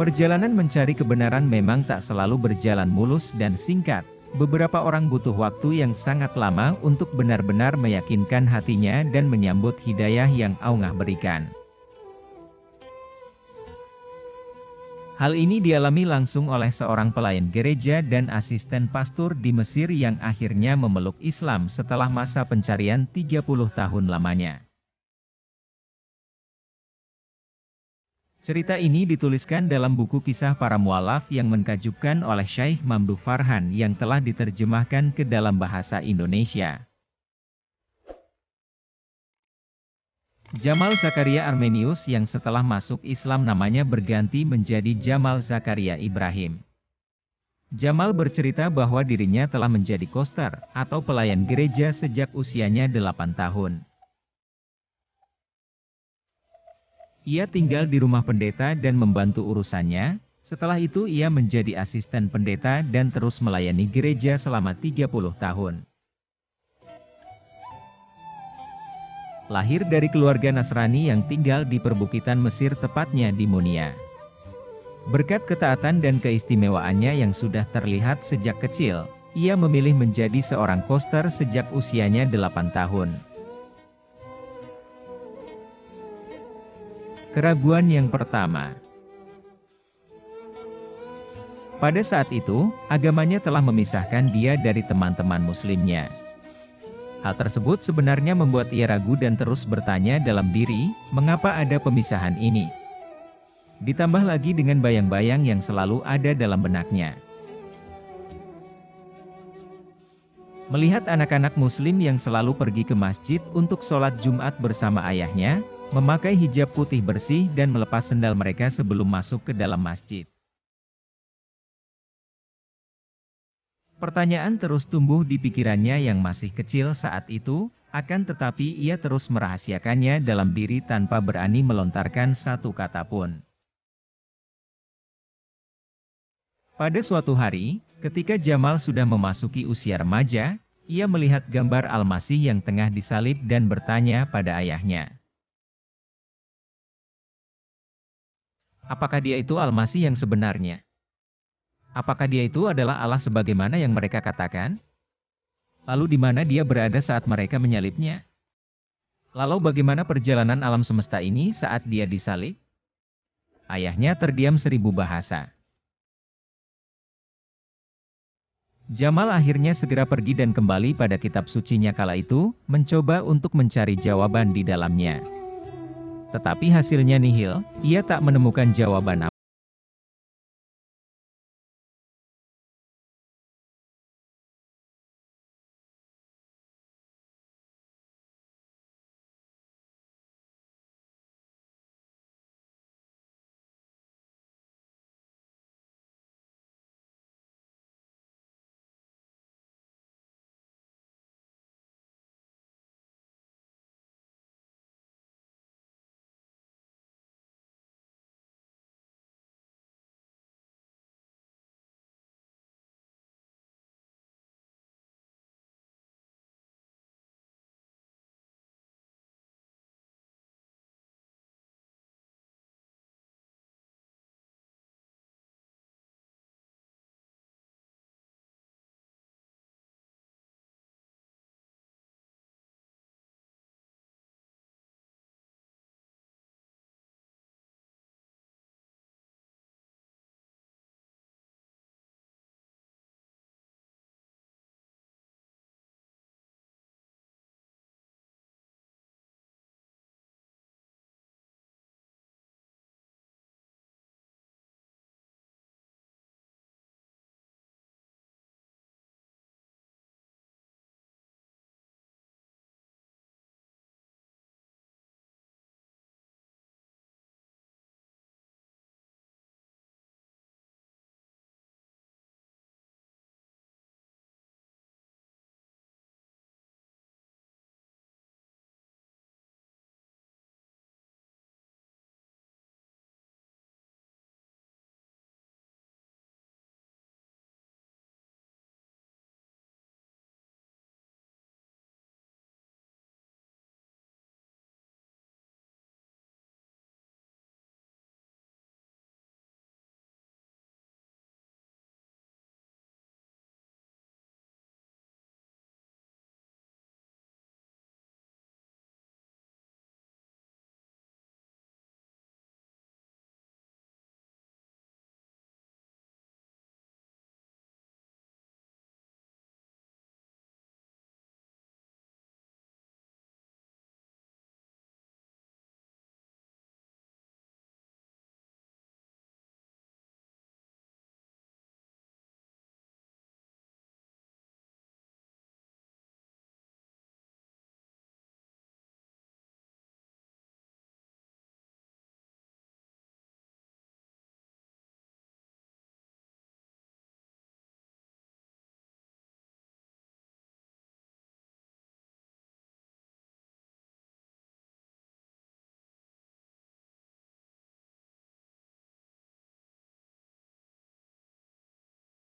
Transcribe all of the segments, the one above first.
Perjalanan mencari kebenaran memang tak selalu berjalan mulus dan singkat. Beberapa orang butuh waktu yang sangat lama untuk benar-benar meyakinkan hatinya dan menyambut hidayah yang Allah berikan. Hal ini dialami langsung oleh seorang pelayan gereja dan asisten pastor di Mesir yang akhirnya memeluk Islam setelah masa pencarian 30 tahun lamanya. Cerita ini dituliskan dalam buku kisah para mualaf yang menakjubkan oleh Syekh Mamdu Farhan yang telah diterjemahkan ke dalam bahasa Indonesia. Jamal Zakaria Armenius yang setelah masuk Islam namanya berganti menjadi Jamal Zakaria Ibrahim. Jamal bercerita bahwa dirinya telah menjadi koster atau pelayan gereja sejak usianya 8 tahun. Ia tinggal di rumah pendeta dan membantu urusannya. Setelah itu ia menjadi asisten pendeta dan terus melayani gereja selama 30 tahun. Lahir dari keluarga Nasrani yang tinggal di perbukitan Mesir tepatnya di Munia. Berkat ketaatan dan keistimewaannya yang sudah terlihat sejak kecil, ia memilih menjadi seorang koster sejak usianya 8 tahun. Keraguan yang pertama. Pada saat itu, agamanya telah memisahkan dia dari teman-teman muslimnya. Hal tersebut sebenarnya membuat ia ragu dan terus bertanya dalam diri, mengapa ada pemisahan ini? Ditambah lagi dengan bayang-bayang yang selalu ada dalam benaknya. Melihat anak-anak muslim yang selalu pergi ke masjid untuk sholat Jumat bersama ayahnya, memakai hijab putih bersih dan melepas sendal mereka sebelum masuk ke dalam masjid. Pertanyaan terus tumbuh di pikirannya yang masih kecil saat itu, akan tetapi ia terus merahasiakannya dalam diri tanpa berani melontarkan satu kata pun. Pada suatu hari, ketika Jamal sudah memasuki usia remaja, ia melihat gambar Al-Masih yang tengah disalib dan bertanya pada ayahnya. Apakah dia itu Al-Masih yang sebenarnya? Apakah dia itu adalah Allah sebagaimana yang mereka katakan? Lalu di mana dia berada saat mereka menyalibnya? Lalu bagaimana perjalanan alam semesta ini saat dia disalib? Ayahnya terdiam 1000 bahasa. Jamal akhirnya segera pergi dan kembali pada kitab sucinya kala itu, mencoba untuk mencari jawaban di dalamnya. Tetapi hasilnya nihil, ia tak menemukan jawaban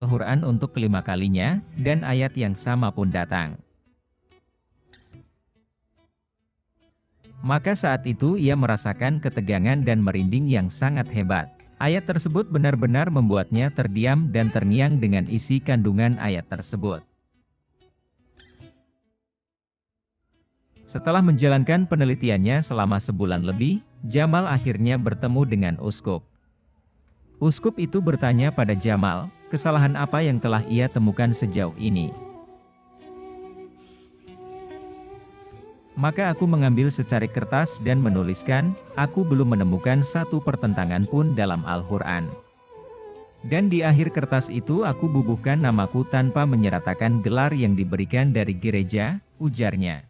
Al-Quran untuk kelima kalinya, dan ayat yang sama pun datang. Maka saat itu ia merasakan ketegangan dan merinding yang sangat hebat. Ayat tersebut benar-benar membuatnya terdiam dan terngiang dengan isi kandungan ayat tersebut. Setelah menjalankan penelitiannya selama sebulan lebih, Jamal akhirnya bertemu dengan uskup. Uskup itu bertanya pada Jamal, kesalahan apa yang telah ia temukan sejauh ini. Maka aku mengambil secari kertas dan menuliskan, aku belum menemukan satu pertentangan pun dalam Al-Quran. Dan di akhir kertas itu aku bubuhkan namaku tanpa menyertakan gelar yang diberikan dari gereja, ujarnya.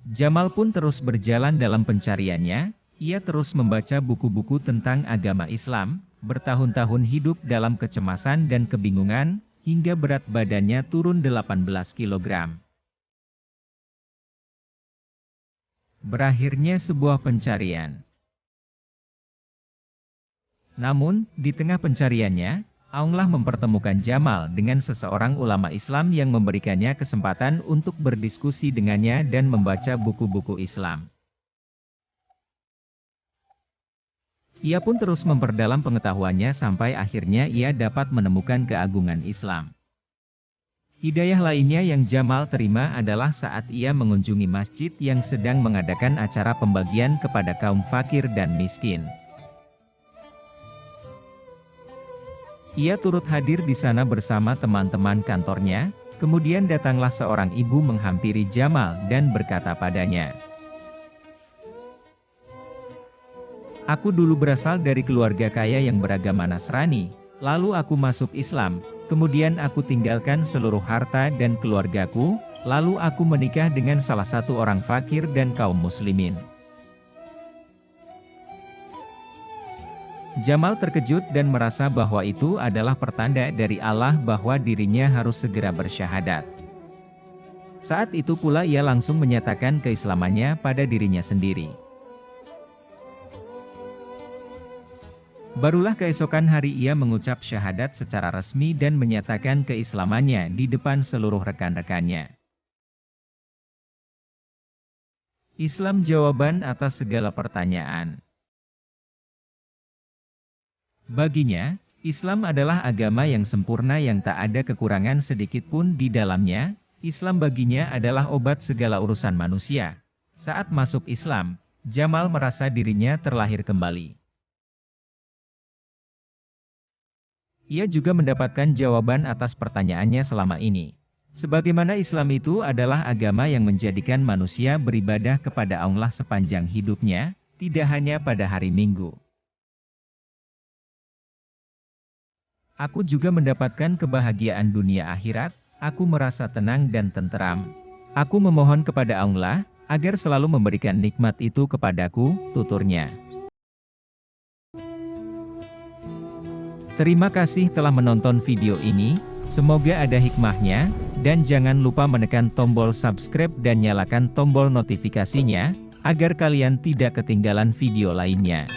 Jamal pun terus berjalan dalam pencariannya. Ia terus membaca buku-buku tentang agama Islam, bertahun-tahun hidup dalam kecemasan dan kebingungan, hingga berat badannya turun 18 kg. Berakhirnya sebuah pencarian. Namun, di tengah pencariannya, Allah mempertemukan Jamal dengan seseorang ulama Islam yang memberikannya kesempatan untuk berdiskusi dengannya dan membaca buku-buku Islam. Ia pun terus memperdalam pengetahuannya sampai akhirnya ia dapat menemukan keagungan Islam. Hidayah lainnya yang Jamal terima adalah saat ia mengunjungi masjid yang sedang mengadakan acara pembagian kepada kaum fakir dan miskin. Ia turut hadir di sana bersama teman-teman kantornya, kemudian datanglah seorang ibu menghampiri Jamal dan berkata padanya, "Aku dulu berasal dari keluarga kaya yang beragama Nasrani, lalu aku masuk Islam, kemudian aku tinggalkan seluruh harta dan keluargaku, lalu aku menikah dengan salah satu orang fakir dan kaum muslimin." Jamal terkejut dan merasa bahwa itu adalah pertanda dari Allah bahwa dirinya harus segera bersyahadat. Saat itu pula ia langsung menyatakan keislamannya pada dirinya sendiri. Barulah keesokan hari ia mengucap syahadat secara resmi dan menyatakan keislamannya di depan seluruh rekan-rekannya. Islam jawaban atas segala pertanyaan. Baginya, Islam adalah agama yang sempurna yang tak ada kekurangan sedikit pun di dalamnya. Islam baginya adalah obat segala urusan manusia. Saat masuk Islam, Jamal merasa dirinya terlahir kembali. Ia juga mendapatkan jawaban atas pertanyaannya selama ini. Sebagaimana Islam itu adalah agama yang menjadikan manusia beribadah kepada Allah sepanjang hidupnya, tidak hanya pada hari Minggu. Aku juga mendapatkan kebahagiaan dunia akhirat, aku merasa tenang dan tenteram. Aku memohon kepada Allah, agar selalu memberikan nikmat itu kepadaku, tuturnya. Terima kasih telah menonton video ini, semoga ada hikmahnya, dan jangan lupa menekan tombol subscribe dan nyalakan tombol notifikasinya, agar kalian tidak ketinggalan video lainnya.